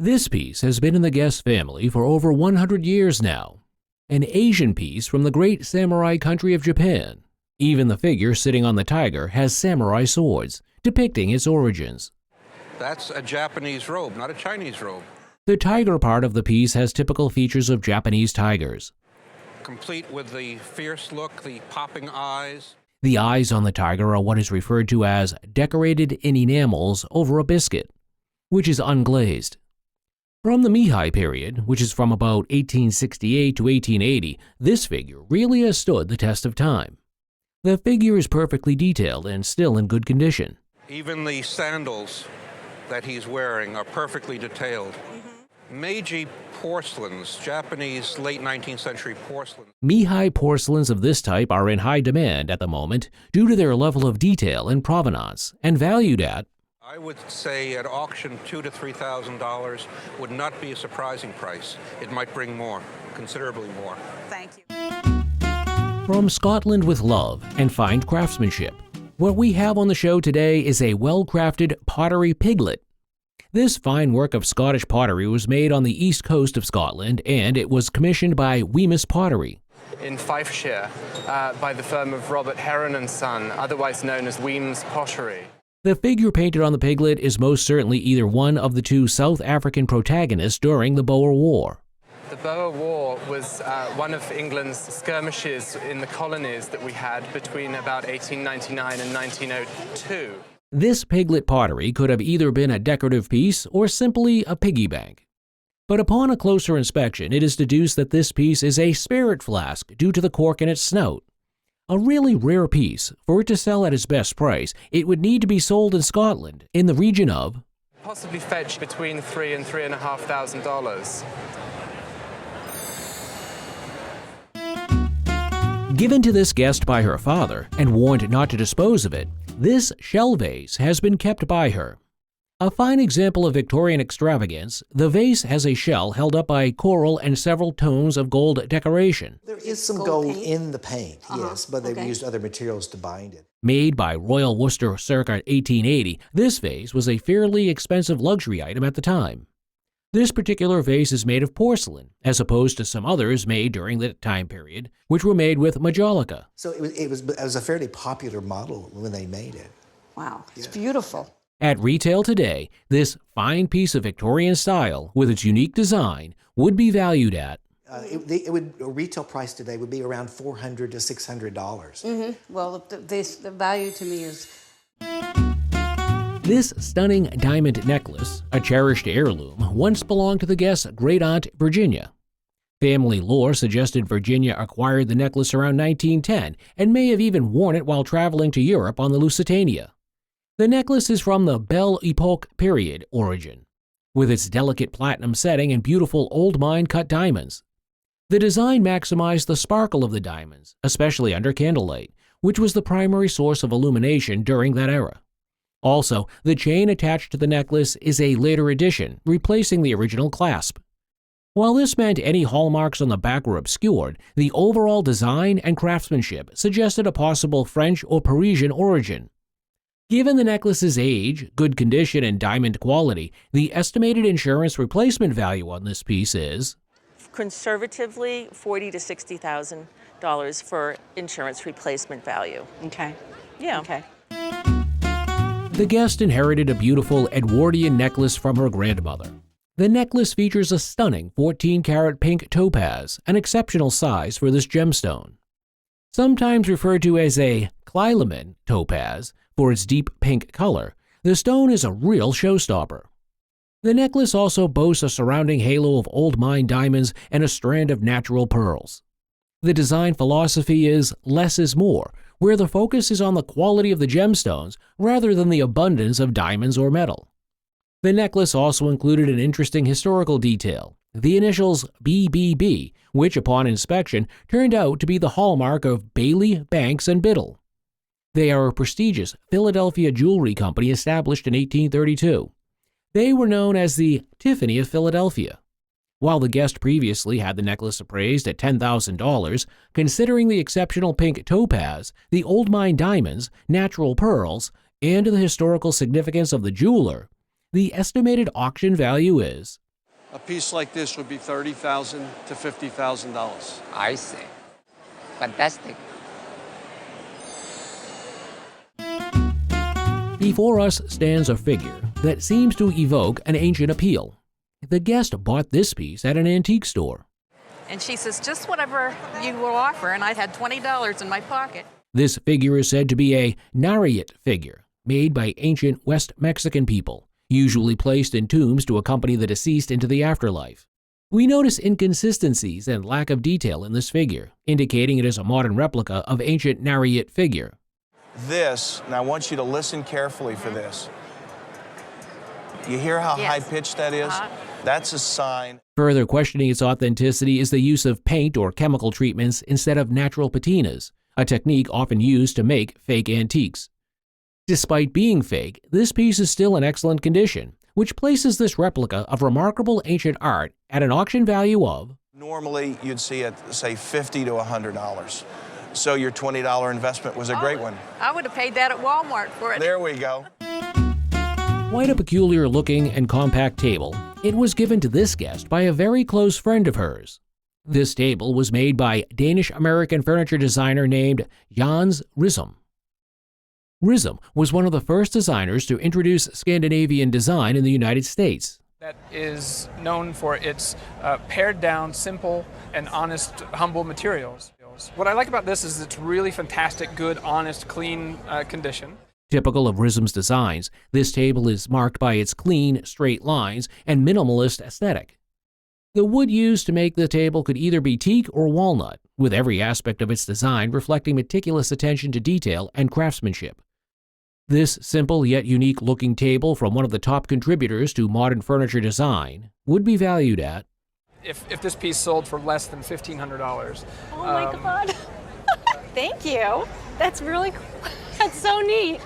This piece has been in the guest family for over 100 years now. An Asian piece from the great samurai country of Japan. Even the figure sitting on the tiger has samurai swords, depicting its origins. That's a Japanese robe, not a Chinese robe. The tiger part of the piece has typical features of Japanese tigers. Complete with the fierce look, the popping eyes. The eyes on the tiger are what is referred to as decorated in enamels over a biscuit, which is unglazed. From the Meiji period, which is from about 1868 to 1880, this figure really has stood the test of time. The figure is perfectly detailed and still in good condition. Even the sandals that he's wearing are perfectly detailed. Meiji porcelains, Japanese late 19th century porcelain. Meiji porcelains of this type are in high demand at the moment due to their level of detail and provenance, and valued at, I would say at auction $2,000 to $3,000 would not be a surprising price. It might bring more, considerably more. Thank you. From Scotland with love and fine craftsmanship, what we have on the show today is a well-crafted pottery piglet. This fine work of Scottish pottery was made on the east coast of Scotland, and it was commissioned by Wemyss Pottery in Fifeshire by the firm of Robert Heron and Son, otherwise known as Wemyss Pottery. The figure painted on the piglet is most certainly either one of the two South African protagonists during the Boer War. The Boer War was one of England's skirmishes in the colonies that we had between about 1899 and 1902. This piglet pottery could have either been a decorative piece or simply a piggy bank. But upon a closer inspection, it is deduced that this piece is a spirit flask due to the cork in its snout. A really rare piece. For it to sell at its best price, it would need to be sold in Scotland, in the region of possibly fetch between $3,000 and $3,500. Given to this guest by her father and warned not to dispose of it, this shell vase has been kept by her. A fine example of Victorian extravagance, the vase has a shell held up by coral and several tones of gold decoration. There is some gold in the paint, yes, but they've used other materials to bind it. Made by Royal Worcester circa 1880, this vase was a fairly expensive luxury item at the time. This particular vase is made of porcelain, as opposed to some others made during that time period, which were made with majolica. So it was a fairly popular model when they made it. Wow, it's beautiful. At retail today, this fine piece of Victorian style, with its unique design, would be valued at a retail price today would be around $400 to $600. Well, the value to me is... This stunning diamond necklace, a cherished heirloom, once belonged to the guest's great-aunt Virginia. Family lore suggested Virginia acquired the necklace around 1910 and may have even worn it while traveling to Europe on the Lusitania. The necklace is from the Belle Epoque period origin, with its delicate platinum setting and beautiful old mine cut diamonds. The design maximized the sparkle of the diamonds, especially under candlelight, which was the primary source of illumination during that era. Also, the chain attached to the necklace is a later addition, replacing the original clasp. While this meant any hallmarks on the back were obscured, the overall design and craftsmanship suggested a possible French or Parisian origin. Given the necklace's age, good condition, and diamond quality, the estimated insurance replacement value on this piece is conservatively $40,000 to $60,000 for insurance replacement value. Okay. Yeah. Okay. The guest inherited a beautiful Edwardian necklace from her grandmother. The necklace features a stunning 14-karat pink topaz, an exceptional size for this gemstone. Sometimes referred to as a Kleileman topaz for its deep pink color, the stone is a real showstopper. The necklace also boasts a surrounding halo of old mine diamonds and a strand of natural pearls. The design philosophy is less is more, where the focus is on the quality of the gemstones rather than the abundance of diamonds or metal. The necklace also included an interesting historical detail, the initials BBB, which upon inspection turned out to be the hallmark of Bailey, Banks, and Biddle. They are a prestigious Philadelphia jewelry company established in 1832. They were known as the Tiffany of Philadelphia. While the guest previously had the necklace appraised at $10,000, considering the exceptional pink topaz, the old mine diamonds, natural pearls, and the historical significance of the jeweler, the estimated auction value is A piece like this would be $30,000 to $50,000. I see. Fantastic. Before us stands a figure that seems to evoke an ancient appeal. The guest bought this piece at an antique store. And she says, just whatever you will offer, and I had $20 in my pocket. This figure is said to be a Naat figure, made by ancient West Mexican people, usually placed in tombs to accompany the deceased into the afterlife. We notice inconsistencies and lack of detail in this figure, indicating it is a modern replica of ancient Naat figure. This, and I want you to listen carefully for this. You hear how high-pitched that is? That's a sign. Further questioning its authenticity is the use of paint or chemical treatments instead of natural patinas, a technique often used to make fake antiques. Despite being fake, this piece is still in excellent condition, which places this replica of remarkable ancient art at an auction value of... Normally, you'd see it, say, $50 to $100. So your $20 investment was a great one. I would have paid that at Walmart for it. There we go. Quite a peculiar-looking and compact table, it was given to this guest by a very close friend of hers. This table was made by Danish-American furniture designer named Jens Risum. Risum was one of the first designers to introduce Scandinavian design in the United States. That is known for its pared-down, simple, and honest, humble materials. What I like about this is it's really fantastic, good, honest, clean condition. Typical of Risum's designs, this table is marked by its clean, straight lines and minimalist aesthetic. The wood used to make the table could either be teak or walnut, with every aspect of its design reflecting meticulous attention to detail and craftsmanship. This simple yet unique-looking table from one of the top contributors to modern furniture design would be valued at... If this piece sold for less than $1,500. Oh my God. Thank you. That's really cool. That's so neat.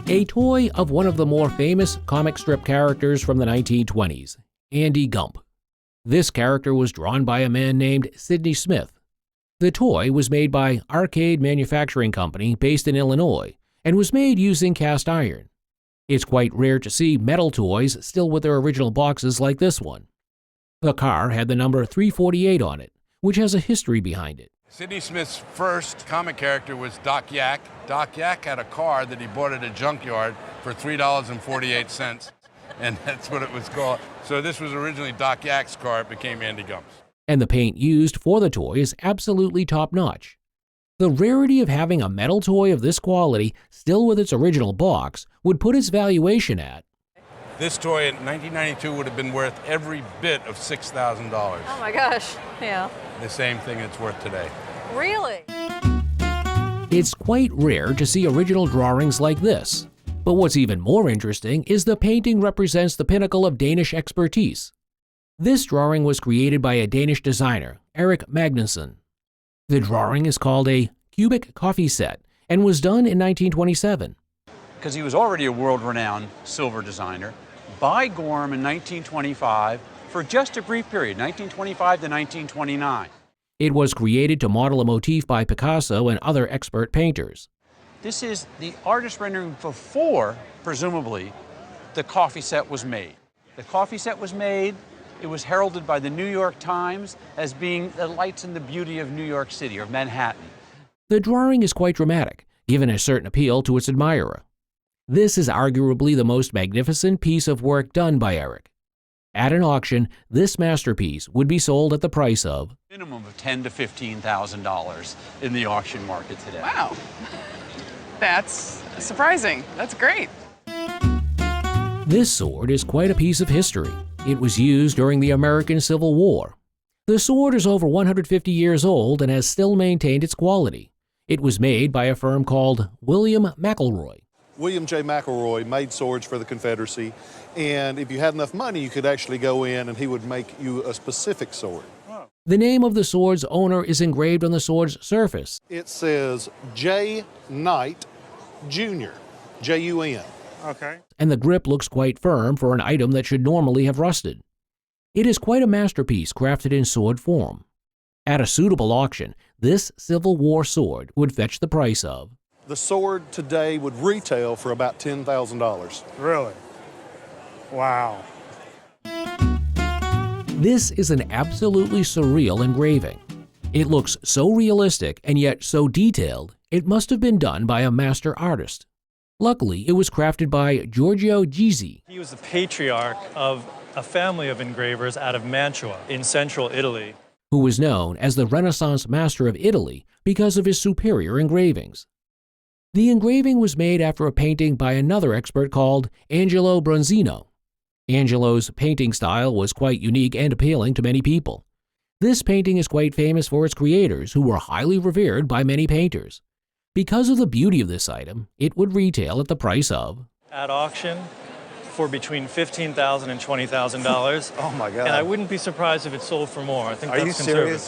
A toy of one of the more famous comic strip characters from the 1920s, Andy Gump. This character was drawn by a man named Sidney Smith. The toy was made by Arcade Manufacturing Company based in Illinois and was made using cast iron. It's quite rare to see metal toys still with their original boxes like this one. The car had the number 348 on it, which has a history behind it. Sidney Smith's first comic character was Doc Yak. Doc Yak had a car that he bought at a junkyard for $3.48, and that's what it was called. So this was originally Doc Yak's car. It became Andy Gump's. And the paint used for the toy is absolutely top-notch. The rarity of having a metal toy of this quality still with its original box would put its valuation at... This toy in 1992 would have been worth every bit of $6,000. Oh my gosh, yeah. The same thing it's worth today. Really? It's quite rare to see original drawings like this. But what's even more interesting is the painting represents the pinnacle of Danish expertise. This drawing was created by a Danish designer, Erik Magnuson. The drawing is called a cubic coffee set and was done in 1927. Because he was already a world-renowned silver designer, by Gorham in 1925 for just a brief period, 1925 to 1929. It was created to model a motif by Picasso and other expert painters. This is the artist rendering before, presumably, the coffee set was made. The coffee set was made, it was heralded by the New York Times as being the lights and the beauty of New York City, or Manhattan. The drawing is quite dramatic, given a certain appeal to its admirer. This is arguably the most magnificent piece of work done by Erik. At an auction, this masterpiece would be sold at the price of... minimum of $10,000 to $15,000 in the auction market today. Wow. That's surprising. That's great. This sword is quite a piece of history. It was used during the American Civil War. The sword is over 150 years old and has still maintained its quality. It was made by a firm called William McElroy. William J. McElroy made swords for the Confederacy, and if you had enough money, you could actually go in and he would make you a specific sword. The name of the sword's owner is engraved on the sword's surface. It says J. Knight Jr., J-U-N. Okay. And the grip looks quite firm for an item that should normally have rusted. It is quite a masterpiece crafted in sword form. At a suitable auction, this Civil War sword would fetch the price of... The sword today would retail for about $10,000. Really? Wow. This is an absolutely surreal engraving. It looks so realistic and yet so detailed, it must have been done by a master artist. Luckily, it was crafted by Georgio Jezy. He was the patriarch of a family of engravers out of Mantua in central Italy, who was known as the Renaissance master of Italy because of his superior engravings. The engraving was made after a painting by another expert called Angelo Bronzino. Angelo's painting style was quite unique and appealing to many people. This painting is quite famous for its creators, who were highly revered by many painters. Because of the beauty of this item, it would retail at the price of, at auction, for between $15,000 and $20,000. Oh my God. And I wouldn't be surprised if it sold for more. I think Are that's you conservative.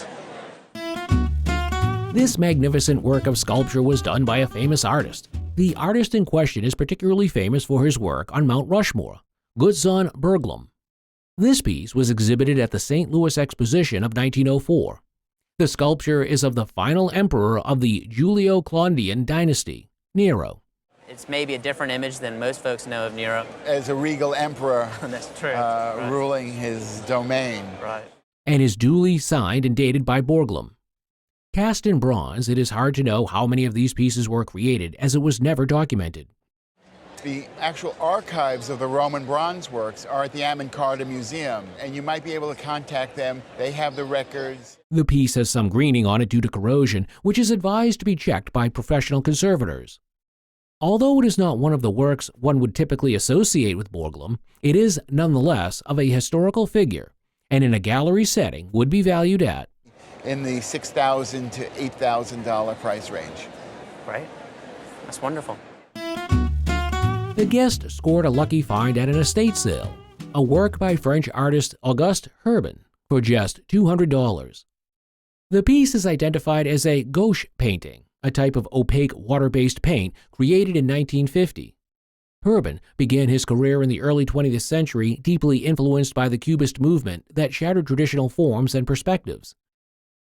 serious? This magnificent work of sculpture was done by a famous artist. The artist in question is particularly famous for his work on Mount Rushmore, Gutzon Borglum. This piece was exhibited at the St. Louis Exposition of 1904. The sculpture is of the final emperor of the Julio-Claudian dynasty, Nero. It's maybe a different image than most folks know of Nero. As a regal emperor That's true. ruling his domain. Right. And is duly signed and dated by Borglum. Cast in bronze, it is hard to know how many of these pieces were created, as it was never documented. The actual archives of the Roman bronze works are at the Ammon-Carter Museum, and you might be able to contact them. They have the records. The piece has some greening on it due to corrosion, which is advised to be checked by professional conservators. Although it is not one of the works one would typically associate with Borglum, it is nonetheless of a historical figure, and in a gallery setting would be valued at in the $6,000 to $8,000 price range. Right? That's wonderful. The guest scored a lucky find at an estate sale, a work by French artist Auguste Herban for just $200. The piece is identified as a gouache painting, a type of opaque water-based paint created in 1950. Herban began his career in the early 20th century deeply influenced by the Cubist movement that shattered traditional forms and perspectives.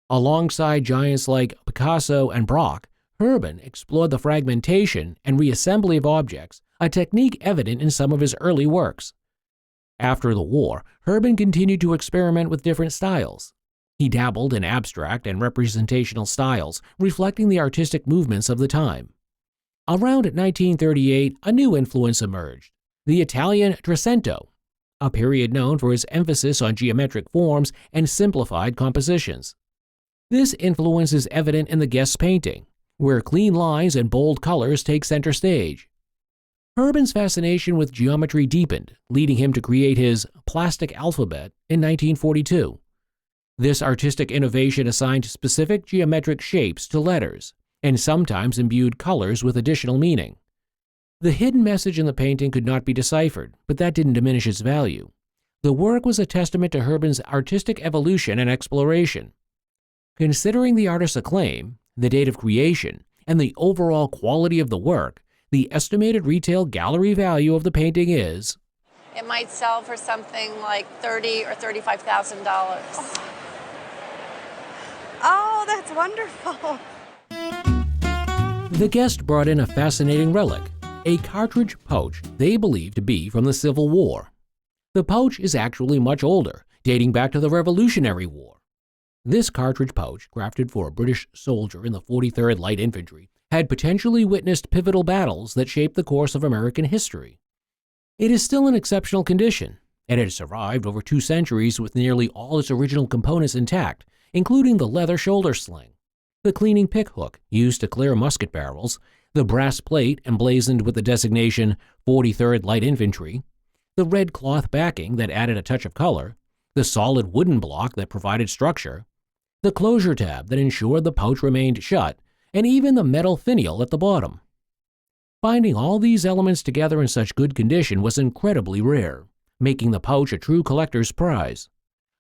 Alongside giants like Picasso and Brooch, Herban explored the fragmentation and reassembly of objects, a technique evident in some of his early works. After the war, Herban continued to experiment with different styles. He dabbled in abstract and representational styles, reflecting the artistic movements of the time. Around 1938, a new influence emerged, the Italian Trecento, a period known for its emphasis on geometric forms and simplified compositions. This influence is evident in the guest's painting, where clean lines and bold colors take center stage. Herban's fascination with geometry deepened, leading him to create his plastic alphabet in 1942. This artistic innovation assigned specific geometric shapes to letters, and sometimes imbued colors with additional meaning. The hidden message in the painting could not be deciphered, but that didn't diminish its value. The work was a testament to Herban's artistic evolution and exploration. Considering the artist's acclaim, the date of creation, and the overall quality of the work, the estimated retail gallery value of the painting is... It might sell for something like $30,000 or $35,000. Oh, that's wonderful. The guest brought in a fascinating relic, a cartridge pouch they believe to be from the Civil War. The pouch is actually much older, dating back to the Revolutionary War. This cartridge pouch, crafted for a British soldier in the 43rd Light Infantry, had potentially witnessed pivotal battles that shaped the course of American history. It is still in exceptional condition, and it has survived over 2 centuries with nearly all its original components intact, including the leather shoulder sling, the cleaning pick hook used to clear musket barrels, the brass plate emblazoned with the designation 43rd Light Infantry, the red cloth backing that added a touch of color, the solid wooden block that provided structure, the closure tab that ensured the pouch remained shut, and even the metal finial at the bottom. Finding all these elements together in such good condition was incredibly rare, making the pouch a true collector's prize.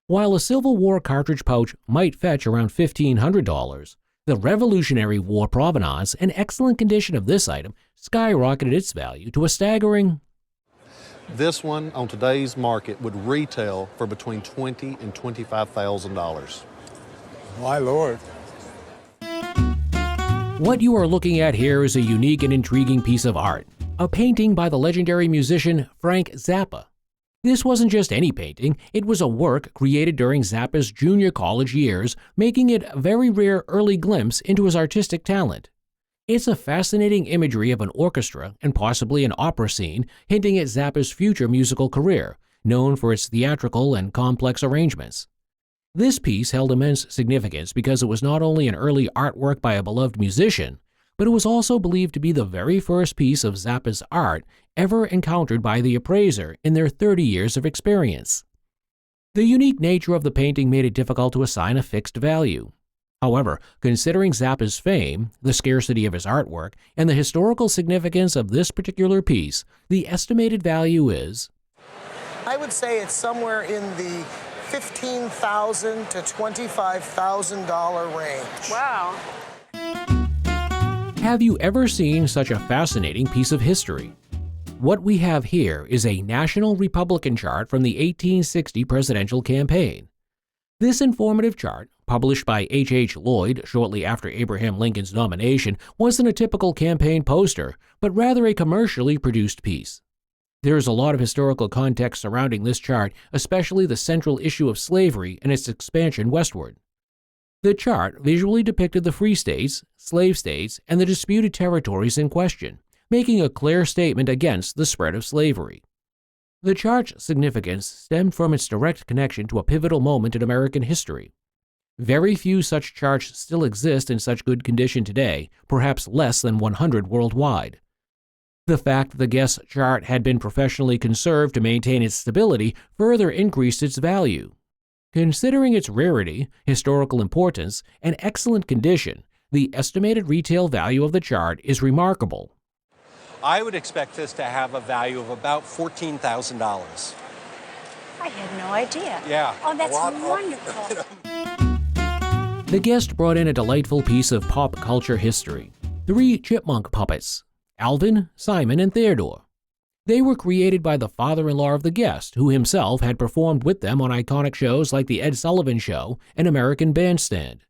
While a Civil War cartridge pouch might fetch around $1,500, the Revolutionary War provenance and excellent condition of this item skyrocketed its value to a staggering... This one on today's market would retail for between $20,000 and $25,000. My Lord. What you are looking at here is a unique and intriguing piece of art, a painting by the legendary musician Frank Zappa. This wasn't just any painting, it was a work created during Zappa's junior college years, making it a very rare early glimpse into his artistic talent. It's a fascinating imagery of an orchestra and possibly an opera scene, hinting at Zappa's future musical career, known for its theatrical and complex arrangements. This piece held immense significance because it was not only an early artwork by a beloved musician, but it was also believed to be the very first piece of Zappa's art ever encountered by the appraiser in their 30 years of experience. The unique nature of the painting made it difficult to assign a fixed value. However, considering Zappa's fame, the scarcity of his artwork, and the historical significance of this particular piece, the estimated value is... I would say it's somewhere in the $15,000 to $25,000 range. Wow. Have you ever seen such a fascinating piece of history? What we have here is a National Republican chart from the 1860 presidential campaign. This informative chart, published by H.H. Lloyd shortly after Abraham Lincoln's nomination, wasn't a typical campaign poster, but rather a commercially produced piece. There is a lot of historical context surrounding this chart, especially the central issue of slavery and its expansion westward. The chart visually depicted the free states, slave states, and the disputed territories in question, making a clear statement against the spread of slavery. The chart's significance stemmed from its direct connection to a pivotal moment in American history. Very few such charts still exist in such good condition today, perhaps less than 100 worldwide. The fact that the guest chart had been professionally conserved to maintain its stability further increased its value. Considering its rarity, historical importance, and excellent condition, the estimated retail value of the chart is remarkable. I would expect this to have a value of about $14,000. I had no idea. Yeah. Oh, that's wonderful. The guest brought in a delightful piece of pop culture history. 3 Chipmunk Puppets, Alvin, Simon, and Theodore. They were created by the father-in-law of the guest, who himself had performed with them on iconic shows like The Ed Sullivan Show and American Bandstand.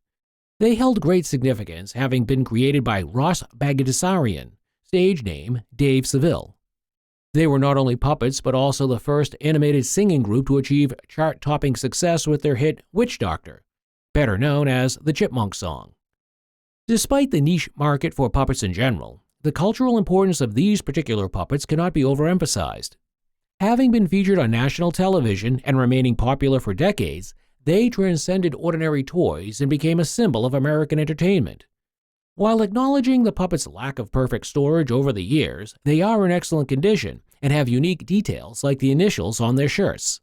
They held great significance, having been created by Ross Bagdasarian, stage name Dave Seville. They were not only puppets, but also the first animated singing group to achieve chart-topping success with their hit Witch Doctor, better known as the Chipmunk Song. Despite the niche market for puppets in general, the cultural importance of these particular puppets cannot be overemphasized. Having been featured on national television and remaining popular for decades, they transcended ordinary toys and became a symbol of American entertainment. While acknowledging the puppets' lack of perfect storage over the years, they are in excellent condition and have unique details like the initials on their shirts.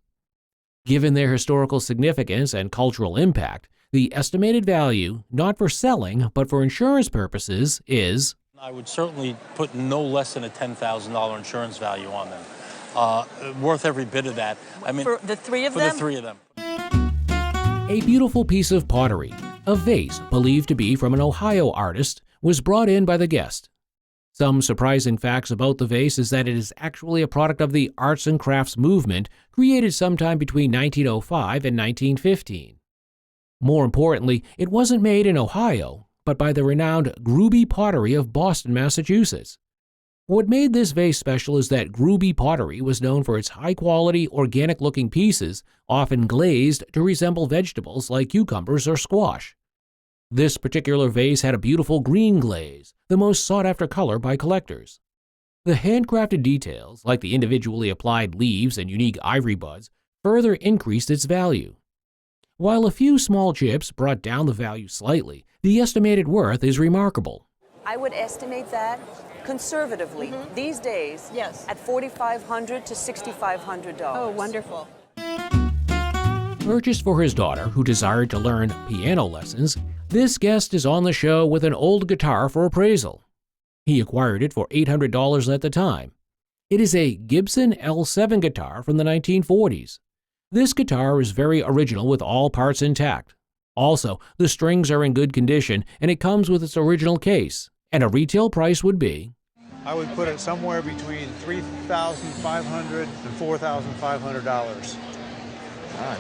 Given their historical significance and cultural impact, the estimated value, not for selling but for insurance purposes, is... I would certainly put no less than a $10,000 insurance value on them. Worth every bit of that. I mean, for the 3 of them? For the 3 of them. A beautiful piece of pottery, a vase believed to be from an Ohio artist, was brought in by the guest. Some surprising facts about the vase is that it is actually a product of the arts and crafts movement created sometime between 1905 and 1915. More importantly, it wasn't made in Ohio, but by the renowned Gruby Pottery of Boston, Massachusetts. What made this vase special is that Gruby Pottery was known for its high-quality, organic-looking pieces, often glazed to resemble vegetables like cucumbers or squash. This particular vase had a beautiful green glaze, the most sought-after color by collectors. The handcrafted details, like the individually applied leaves and unique ivory buds, further increased its value. While a few small chips brought down the value slightly, the estimated worth is remarkable. I would estimate that conservatively these days at $4,500 to $6,500. Oh, wonderful. Purchased for his daughter, who desired to learn piano lessons, this guest is on the show with an old guitar for appraisal. He acquired it for $800 at the time. It is a Gibson L7 guitar from the 1940s. This guitar is very original with all parts intact. Also, the strings are in good condition and it comes with its original case, and a retail price would be... I would put it somewhere between $3,500 and $4,500. Gosh.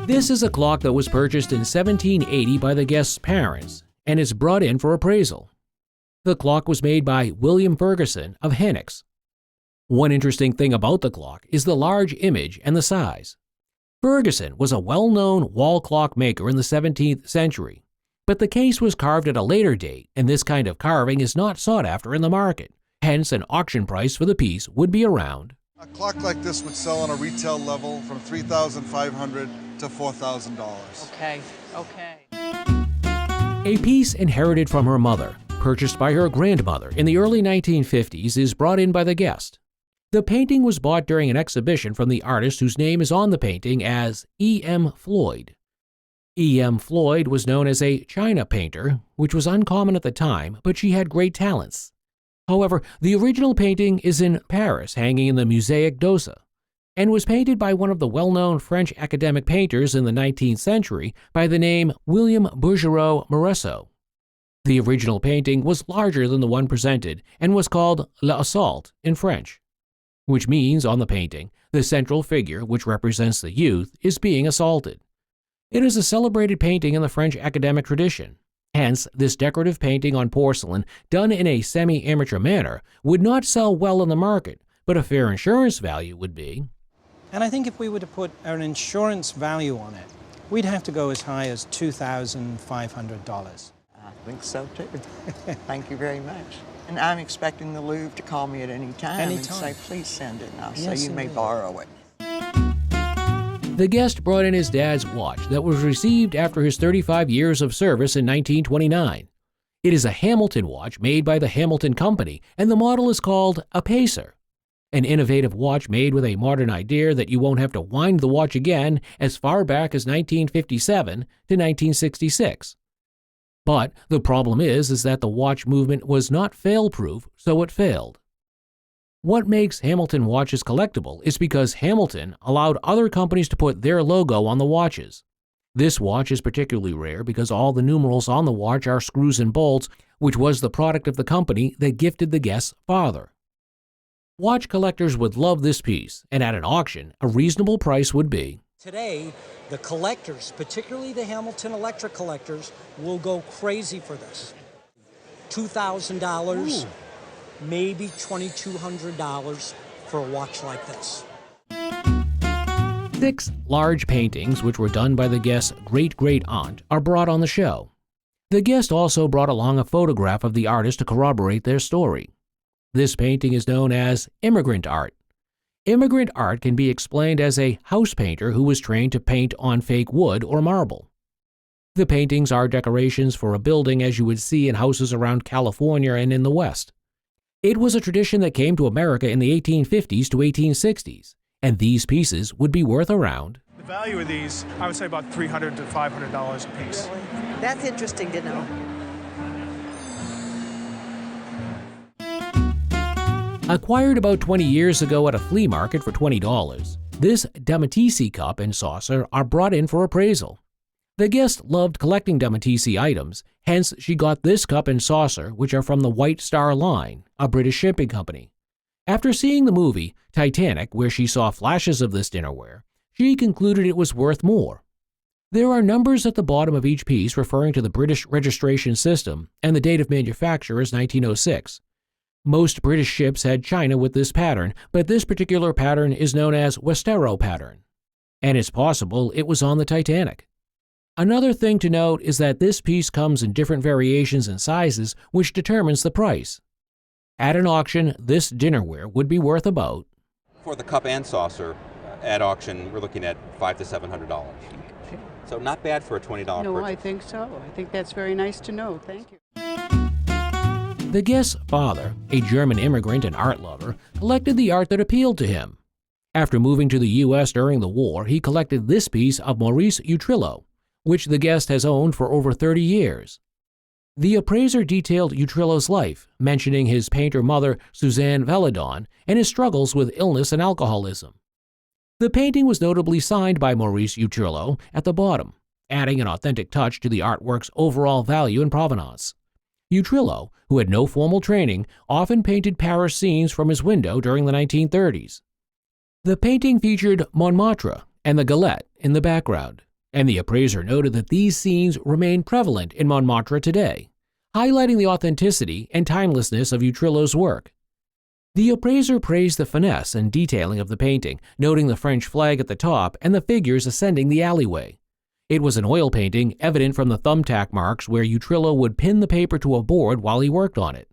This is a clock that was purchased in 1780 by the guest's parents and is brought in for appraisal. The clock was made by William Ferguson of Hannix. One interesting thing about the clock is the large image and the size. Ferguson was a well-known wall clock maker in the 17th century, but the case was carved at a later date, and this kind of carving is not sought after in the market. Hence, an auction price for the piece would be around. A clock like this would sell on a retail level from $3,500 to $4,000. Okay, okay. A piece inherited from her mother, purchased by her grandmother in the early 1950s, is brought in by the guest. The painting was bought during an exhibition from the artist whose name is on the painting as E.M. Floyd. E.M. Floyd was known as a China painter, which was uncommon at the time, but she had great talents. However, the original painting is in Paris, hanging in the Musée d'Orsay, and was painted by one of the well-known French academic painters in the 19th century by the name William Bouguereau Moreau. The original painting was larger than the one presented and was called L'Assault in French, which means on the painting, the central figure, which represents the youth, is being assaulted. It is a celebrated painting in the French academic tradition. Hence, this decorative painting on porcelain, done in a semi-amateur manner, would not sell well in the market, but a fair insurance value would be. And I think if we were to put an insurance value on it, we'd have to go as high as $2,500. I think so too. Thank you very much. And I'm expecting the Louvre to call me at any time and say, please send it, and I'll say you may borrow it. The guest brought in his dad's watch that was received after his 35 years of service in 1929. It is a Hamilton watch made by the Hamilton Company, and the model is called a Pacer, an innovative watch made with a modern idea that you won't have to wind the watch again as far back as 1957 to 1966. But the problem is that the watch movement was not fail-proof, so it failed. What makes Hamilton watches collectible is because Hamilton allowed other companies to put their logo on the watches. This watch is particularly rare because all the numerals on the watch are screws and bolts, which was the product of the company that gifted the guest's father. Watch collectors would love this piece, and at an auction, a reasonable price would be. Today, the collectors, particularly the Hamilton Electric collectors, will go crazy for this. $2,000, maybe $2,200 for a watch like this. 6 large paintings, which were done by the guest's great-great-aunt, are brought on the show. The guest also brought along a photograph of the artist to corroborate their story. This painting is known as Immigrant Art. Immigrant art can be explained as a house painter who was trained to paint on fake wood or marble. The paintings are decorations for a building as you would see in houses around California and in the West. It was a tradition that came to America in the 1850s to 1860s, and these pieces would be worth around. The value of these, I would say about $300 to $500 a piece. Really? That's interesting to know. Acquired about 20 years ago at a flea market for $20, this Damatisi cup and saucer are brought in for appraisal. The guest loved collecting Damatisi items, hence she got this cup and saucer, which are from the White Star Line, a British shipping company. After seeing the movie Titanic, where she saw flashes of this dinnerware, she concluded it was worth more. There are numbers at the bottom of each piece referring to the British registration system, and the date of manufacture is 1906. Most British ships had china with this pattern, but this particular pattern is known as Westero pattern, and it's possible it was on the Titanic. Another thing to note is that this piece comes in different variations and sizes, which determines the price. At an auction, this dinnerware would be worth about. For the cup and saucer, at auction, we're looking at $500 to $700. So not bad for a $20 purchase. No, I think so. I think that's very nice to know. Thank you. The guest's father, a German immigrant and art lover, collected the art that appealed to him. After moving to the U.S. during the war, he collected this piece of Maurice Utrillo, which the guest has owned for over 30 years. The appraiser detailed Utrillo's life, mentioning his painter mother, Suzanne Valadon, and his struggles with illness and alcoholism. The painting was notably signed by Maurice Utrillo at the bottom, adding an authentic touch to the artwork's overall value and provenance. Utrillo, who had no formal training, often painted Paris scenes from his window during the 1930s. The painting featured Montmartre and the Galette in the background, and the appraiser noted that these scenes remain prevalent in Montmartre today, highlighting the authenticity and timelessness of Utrillo's work. The appraiser praised the finesse and detailing of the painting, noting the French flag at the top and the figures ascending the alleyway. It was an oil painting, evident from the thumbtack marks where Utrillo would pin the paper to a board while he worked on it.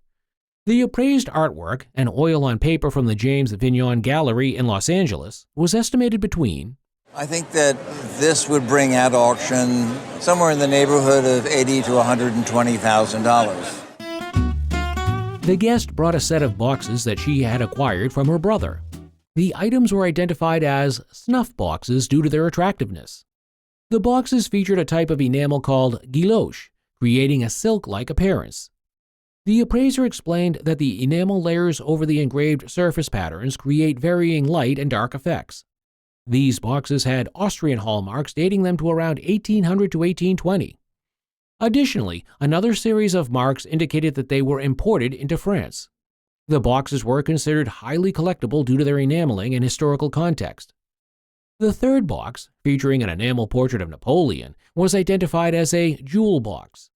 The appraised artwork, an oil on paper from the James Vignon Gallery in Los Angeles, was estimated between I think that this would bring at auction somewhere in the neighborhood of $80,000 to $120,000. The guest brought a set of boxes that she had acquired from her brother. The items were identified as snuff boxes due to their attractiveness. The boxes featured a type of enamel called guilloche, creating a silk-like appearance. The appraiser explained that the enamel layers over the engraved surface patterns create varying light and dark effects. These boxes had Austrian hallmarks dating them to around 1800 to 1820. Additionally, another series of marks indicated that they were imported into France. The boxes were considered highly collectible due to their enameling and historical context. The third box, featuring an enamel portrait of Napoleon, was identified as a jewel box.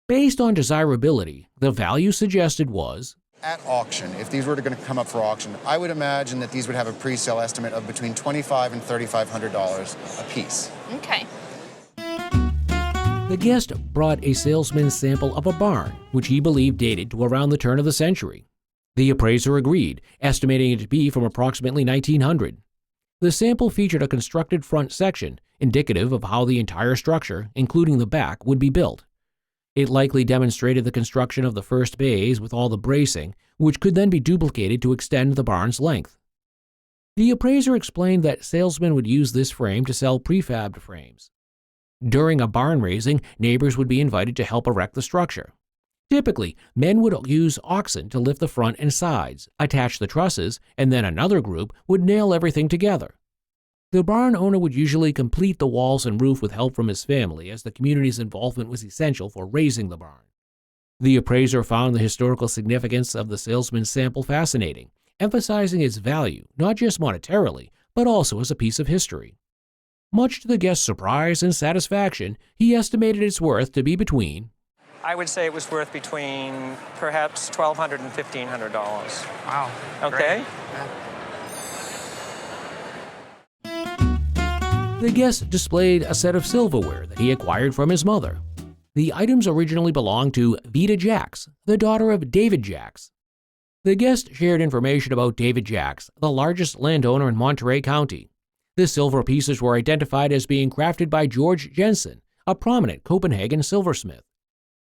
Based on desirability, the value suggested was, at auction, if these were going to come up for auction, I would imagine that these would have a pre-sale estimate of between $2,500 and $3,500 a piece. Okay. The guest brought a salesman's sample of a barn, which he believed dated to around the turn of the century. The appraiser agreed, estimating it to be from approximately 1900. The sample featured a constructed front section, indicative of how the entire structure, including the back, would be built. It likely demonstrated the construction of the first bays with all the bracing, which could then be duplicated to extend the barn's length. The appraiser explained that salesmen would use this frame to sell prefabbed frames. During a barn raising, neighbors would be invited to help erect the structure. Typically, men would use oxen to lift the front and sides, attach the trusses, and then another group would nail everything together. The barn owner would usually complete the walls and roof with help from his family, as the community's involvement was essential for raising the barn. The appraiser found the historical significance of the salesman's sample fascinating, emphasizing its value not just monetarily, but also as a piece of history. Much to the guest's surprise and satisfaction, he estimated its worth to be between, I would say it was worth between perhaps $1,200 and $1,500. Wow. Okay? The guest displayed a set of silverware that he acquired from his mother. The items originally belonged to Vida Jacks, the daughter of David Jacks. The guest shared information about David Jacks, the largest landowner in Monterey County. The silver pieces were identified as being crafted by George Jezy, a prominent Copenhagen silversmith.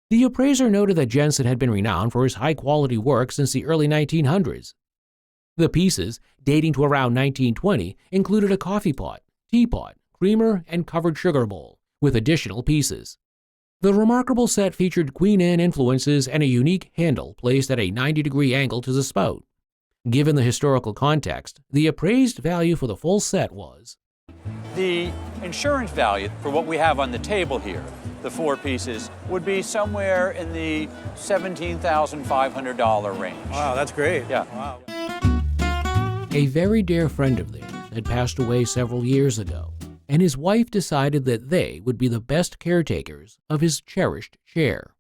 The appraiser noted that Jezy had been renowned for his high-quality work since the early 1900s. The pieces, dating to around 1920, included a coffee pot, teapot, creamer, and covered sugar bowl, with additional pieces. The remarkable set featured Queen Anne influences and a unique handle placed at a 90-degree angle to the spout. Given the historical context, the appraised value for the full set was the insurance value for what we have on the table here, the four pieces, would be somewhere in the $17,500 range. Wow, that's great. Yeah. Wow. A very dear friend of theirs had passed away several years ago, and his wife decided that they would be the best caretakers of his cherished chair.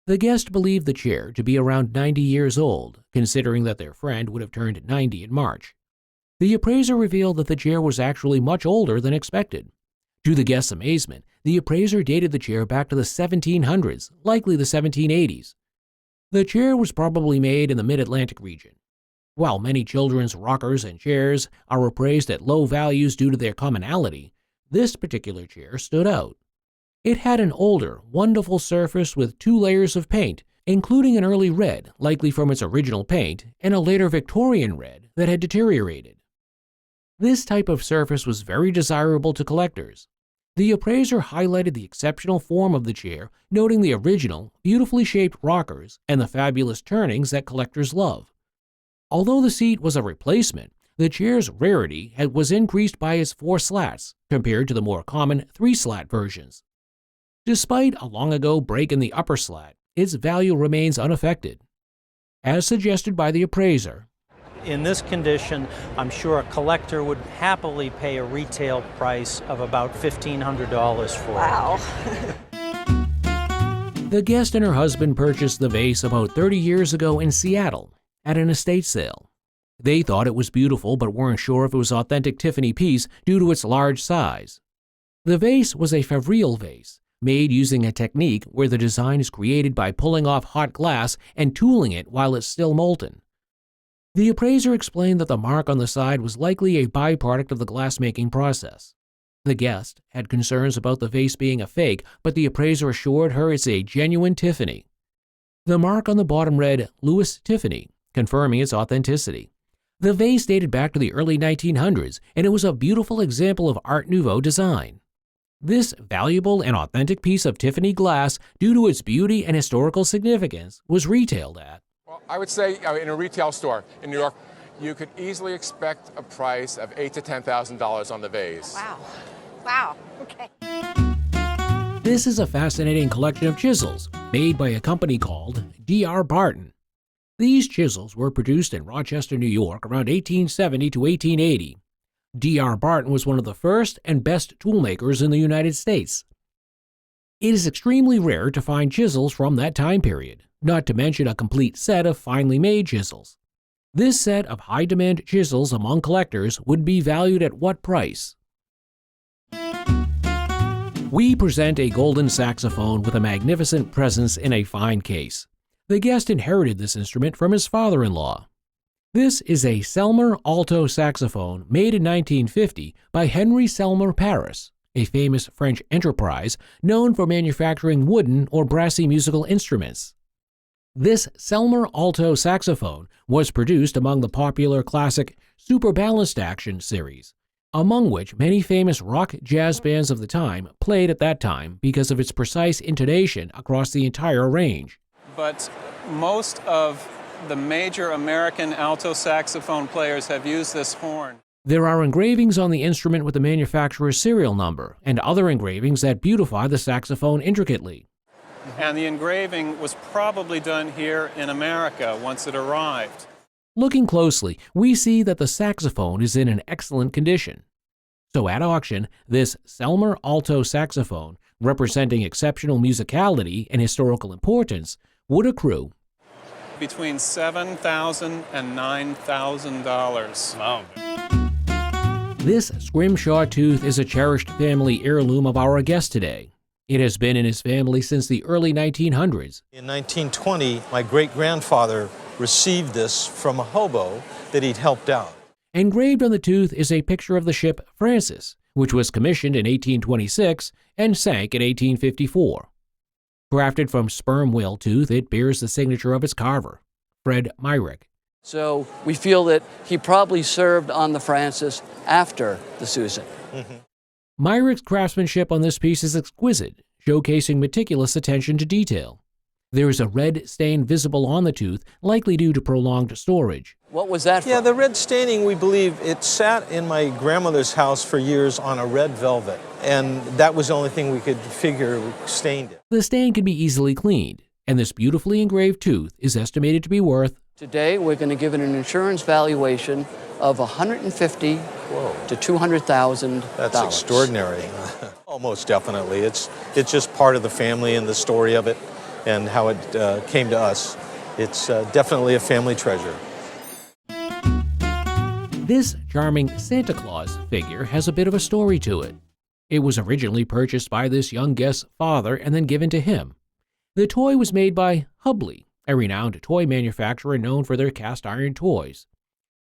The guest believed the chair to be around 90 years old, considering that their friend would have turned 90 in March. The appraiser revealed that the chair was actually much older than expected. To the guest's amazement, the appraiser dated the chair back to the 1700s, likely the 1780s. The chair was probably made in the mid-Atlantic region. While many children's rockers and chairs are appraised at low values due to their commonality, this particular chair stood out. It had an older, wonderful surface with 2 layers of paint, including an early red, likely from its original paint, and a later Victorian red that had deteriorated. This type of surface was very desirable to collectors. The appraiser highlighted the exceptional form of the chair, noting the original, beautifully shaped rockers and the fabulous turnings that collectors love. Although the seat was a replacement, the chair's rarity was increased by its 4 slats, compared to the more common 3-slat versions. Despite a long-ago break in the upper slat, its value remains unaffected. As suggested by the appraiser, in this condition, I'm sure a collector would happily pay a retail price of about $1,500 for it. Wow. The guest and her husband purchased the vase about 30 years ago in Seattle, at an estate sale. They thought it was beautiful but weren't sure if it was authentic Tiffany piece due to its large size. The vase was a Favril vase, made using a technique where the design is created by pulling off hot glass and tooling it while it's still molten. The appraiser explained that the mark on the side was likely a byproduct of the glass-making process. The guest had concerns about the vase being a fake, but the appraiser assured her it's a genuine Tiffany. The mark on the bottom read Louis Tiffany, confirming its authenticity. The vase dated back to the early 1900s, and it was a beautiful example of Art Nouveau design. This valuable and authentic piece of Tiffany glass, due to its beauty and historical significance, was retailed at. Well, I would say in a retail store in New York, you could easily expect a price of $8,000 to $10,000 on the vase. Wow. Wow. Okay. This is a fascinating collection of chisels made by a company called D.R. Barton. These chisels were produced in Rochester, New York around 1870 to 1880. D.R. Barton was one of the first and best toolmakers in the United States. It is extremely rare to find chisels from that time period, not to mention a complete set of finely made chisels. This set of high-demand chisels among collectors would be valued at what price? We present a golden saxophone with a magnificent presence in a fine case. The guest inherited this instrument from his father-in-law. This is a Selmer alto saxophone made in 1950 by Henry Selmer Paris, a famous French enterprise known for manufacturing wooden or brassy musical instruments. This Selmer alto saxophone was produced among the popular classic Super Balanced Action series, among which many famous rock jazz bands of the time played at that time because of its precise intonation across the entire range. But most of the major American alto saxophone players have used this horn. There are engravings on the instrument with the manufacturer's serial number and other engravings that beautify the saxophone intricately. And the engraving was probably done here in America once it arrived. Looking closely, we see that the saxophone is in an excellent condition. So at auction, this Selmer alto saxophone, representing exceptional musicality and historical importance, would accrue between $7,000 and $9,000. Wow. This scrimshaw tooth is a cherished family heirloom of our guest today. It has been in his family since the early 1900s. In 1920, my great-grandfather received this from a hobo that he'd helped out. Engraved on the tooth is a picture of the ship Francis, which was commissioned in 1826 and sank in 1854. Crafted from sperm whale tooth, it bears the signature of its carver, Fred Myrick. So we feel that he probably served on the Francis after the Susan. Myrick's craftsmanship on this piece is exquisite, showcasing meticulous attention to detail. There is a red stain visible on the tooth, likely due to prolonged storage. What was that from? Yeah, the red staining, we believe, it sat in my grandmother's house for years on a red velvet, and that was the only thing we could figure stained it. The stain can be easily cleaned, and this beautifully engraved tooth is estimated to be worth. Today, we're going to give it an insurance valuation of $150,000 to $200,000. That's extraordinary. Oh, most definitely. It's just part of the family and the story of it and how it came to us. It's definitely a family treasure. This charming Santa Claus figure has a bit of a story to it. It was originally purchased by this young guest's father and then given to him. The toy was made by Hubley, a renowned toy manufacturer known for their cast iron toys.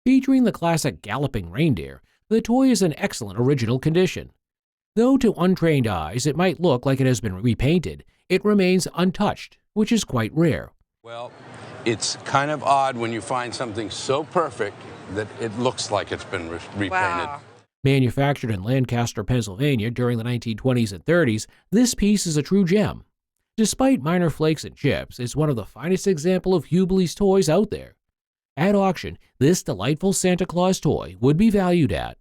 Featuring the classic galloping reindeer, the toy is in excellent original condition. Though to untrained eyes it might look like it has been repainted, it remains untouched, which is quite rare. Well, it's kind of odd when you find something so perfect that it looks like it's been repainted. Wow. Manufactured in Lancaster, Pennsylvania during the 1920s and 30s, this piece is a true gem. Despite minor flakes and chips, it's one of the finest examples of Hubley's toys out there. At auction, this delightful Santa Claus toy would be valued at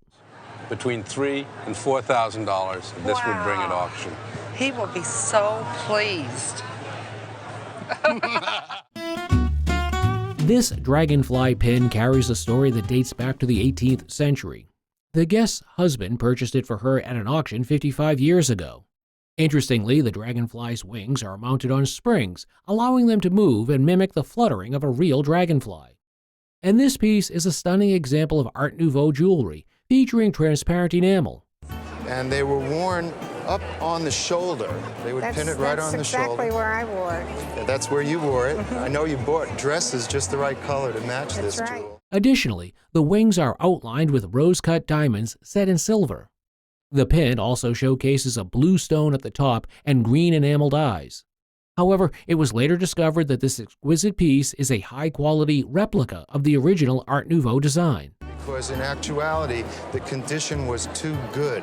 between $3,000 and $4,000. This would bring at auction. He will be so pleased. This Dragonfly Pin carries a story that dates back to the 18th century. The guest's husband purchased it for her at an auction 55 years ago. Interestingly, the dragonfly's wings are mounted on springs, allowing them to move and mimic the fluttering of a real dragonfly. And this piece is a stunning example of Art Nouveau jewelry featuring transparent enamel. And they were worn up on the shoulder. They would pin it right on the shoulder. That's exactly where I wore it. Yeah, that's where you wore it. I know you bought dresses just the right color to match this jewel. Additionally, the wings are outlined with rose-cut diamonds set in silver. The pin also showcases a blue stone at the top and green enameled eyes. However, it was later discovered that this exquisite piece is a high-quality replica of the original Art Nouveau design. Because in actuality, the condition was too good.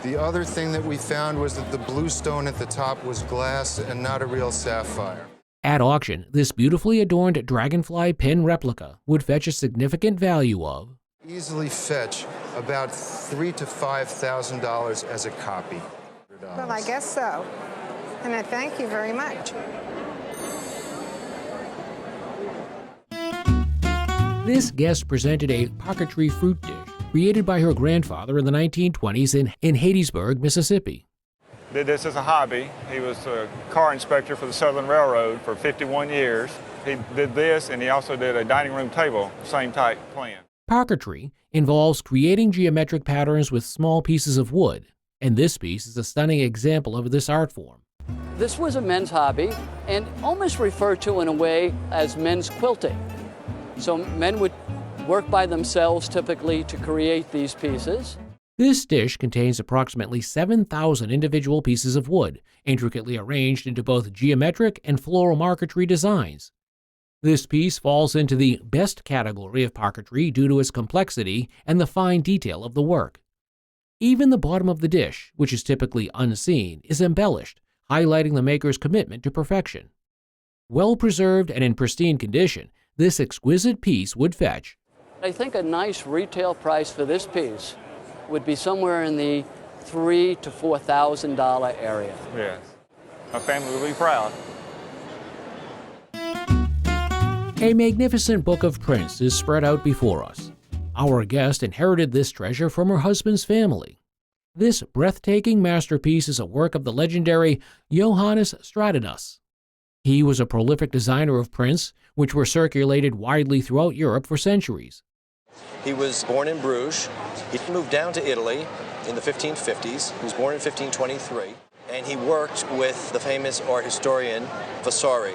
The other thing that we found was that the blue stone at the top was glass and not a real sapphire. At auction, this beautifully adorned Dragonfly Pin replica would fetch a significant value of easily fetch about $3,000 to $5,000 as a copy. Well, I guess so. And I thank you very much. This guest presented a parquetry fruit dish created by her grandfather in the 1920s in Hattiesburg, Mississippi. Did this as a hobby. He was a car inspector for the Southern Railroad for 51 years. He did this, and he also did a dining room table, same type plan. Parquetry involves creating geometric patterns with small pieces of wood, and this piece is a stunning example of this art form. This was a men's hobby and almost referred to in a way as men's quilting. So men would work by themselves typically to create these pieces. This dish contains approximately 7,000 individual pieces of wood, intricately arranged into both geometric and floral marquetry designs. This piece falls into the best category of parquetry due to its complexity and the fine detail of the work. Even the bottom of the dish, which is typically unseen, is embellished, highlighting the maker's commitment to perfection. Well preserved and in pristine condition, this exquisite piece would fetch. I think a nice retail price for this piece would be somewhere in the $3,000 to $4,000 area. Yes. My family will be proud. A magnificent book of prints is spread out before us. Our guest inherited this treasure from her husband's family. This breathtaking masterpiece is a work of the legendary Johannes Stratinus. He was a prolific designer of prints, which were circulated widely throughout Europe for centuries. He was born in Bruges. He moved down to Italy in the 1550s. He was born in 1523, and he worked with the famous art historian Vasari.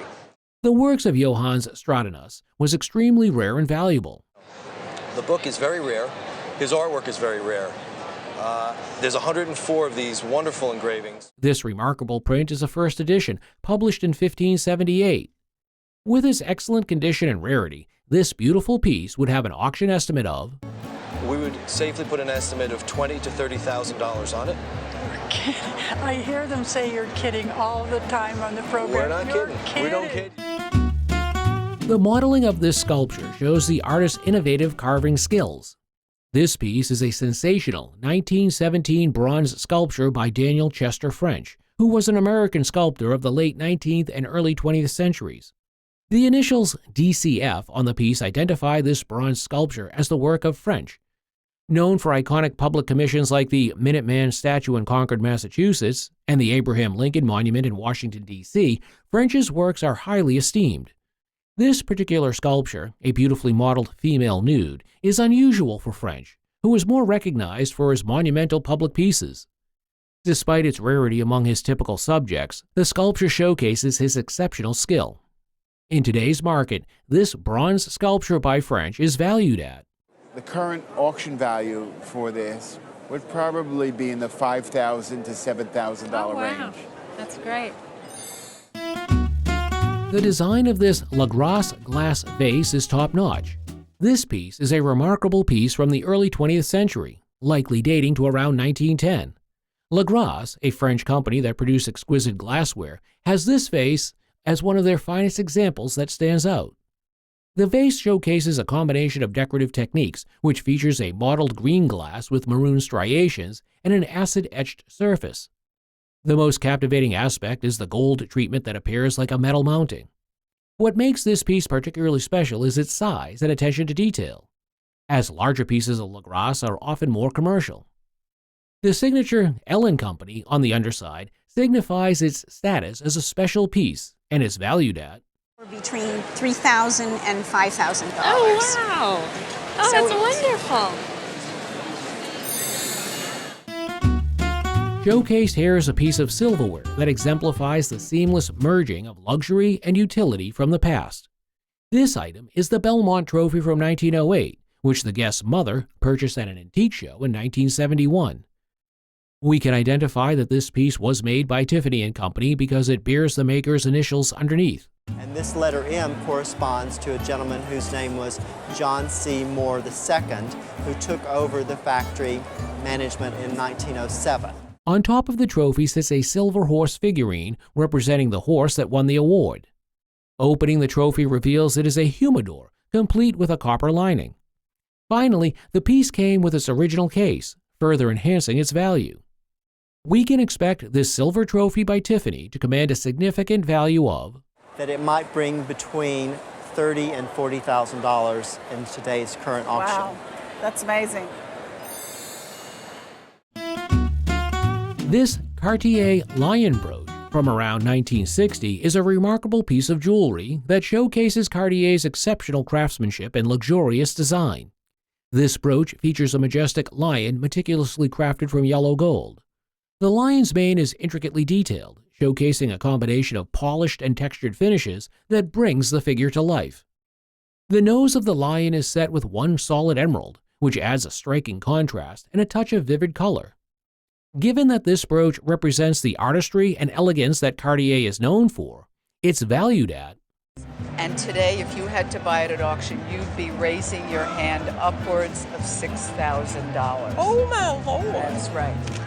The works of Johannes Stratinus was extremely rare and valuable. The book is very rare. His artwork is very rare. There's 104 of these wonderful engravings. This remarkable print is a first edition, published in 1578. With its excellent condition and rarity, this beautiful piece would have an auction estimate of... We would safely put an estimate of $20,000 to $30,000 on it. I hear them say you're kidding all the time on the program. We're not kidding. We don't kid. The modeling of this sculpture shows the artist's innovative carving skills. This piece is a sensational 1917 bronze sculpture by Daniel Chester French, who was an American sculptor of the late 19th and early 20th centuries. The initials DCF on the piece identify this bronze sculpture as the work of French. Known for iconic public commissions like the Minuteman statue in Concord, Massachusetts, and the Abraham Lincoln Monument in Washington, D.C., French's works are highly esteemed. This particular sculpture, a beautifully modeled female nude, is unusual for French, who is more recognized for his monumental public pieces. Despite its rarity among his typical subjects, the sculpture showcases his exceptional skill. In today's market, this bronze sculpture by French is valued at... The current auction value for this would probably be in the $5,000 to $7,000 range. That's great. The design of this La Grasse glass vase is top-notch. This piece is a remarkable piece from the early 20th century, likely dating to around 1910. La Grasse, a French company that produced exquisite glassware, has this vase as one of their finest examples that stands out. The vase showcases a combination of decorative techniques, which features a mottled green glass with maroon striations and an acid-etched surface. The most captivating aspect is the gold treatment that appears like a metal mounting. What makes this piece particularly special is its size and attention to detail, as larger pieces of La Grasse are often more commercial. The signature Ellen Company on the underside signifies its status as a special piece and is valued at Between $3,000 and $5,000. Oh, wow. Oh, that's wonderful. Showcased here is a piece of silverware that exemplifies the seamless merging of luxury and utility from the past. This item is the Belmont Trophy from 1908, which the guest's mother purchased at an antique show in 1971. We can identify that this piece was made by Tiffany & Company because it bears the maker's initials underneath. And this letter M corresponds to a gentleman whose name was John C. Moore II, who took over the factory management in 1907. On top of the trophy sits a silver horse figurine representing the horse that won the award. Opening the trophy reveals it is a humidor, complete with a copper lining. Finally, the piece came with its original case, further enhancing its value. We can expect this silver trophy by Tiffany to command a significant value of that it might bring between $30,000 and $40,000 in today's current auction. Wow, that's amazing. This Cartier lion brooch from around 1960 is a remarkable piece of jewelry that showcases Cartier's exceptional craftsmanship and luxurious design. This brooch features a majestic lion meticulously crafted from yellow gold. The lion's mane is intricately detailed, showcasing a combination of polished and textured finishes that brings the figure to life. The nose of the lion is set with one solid emerald, which adds a striking contrast and a touch of vivid color. Given that this brooch represents the artistry and elegance that Cartier is known for, it's valued at And today, if you had to buy it at auction, you'd be raising your hand upwards of $6,000. Oh my Lord! That's right.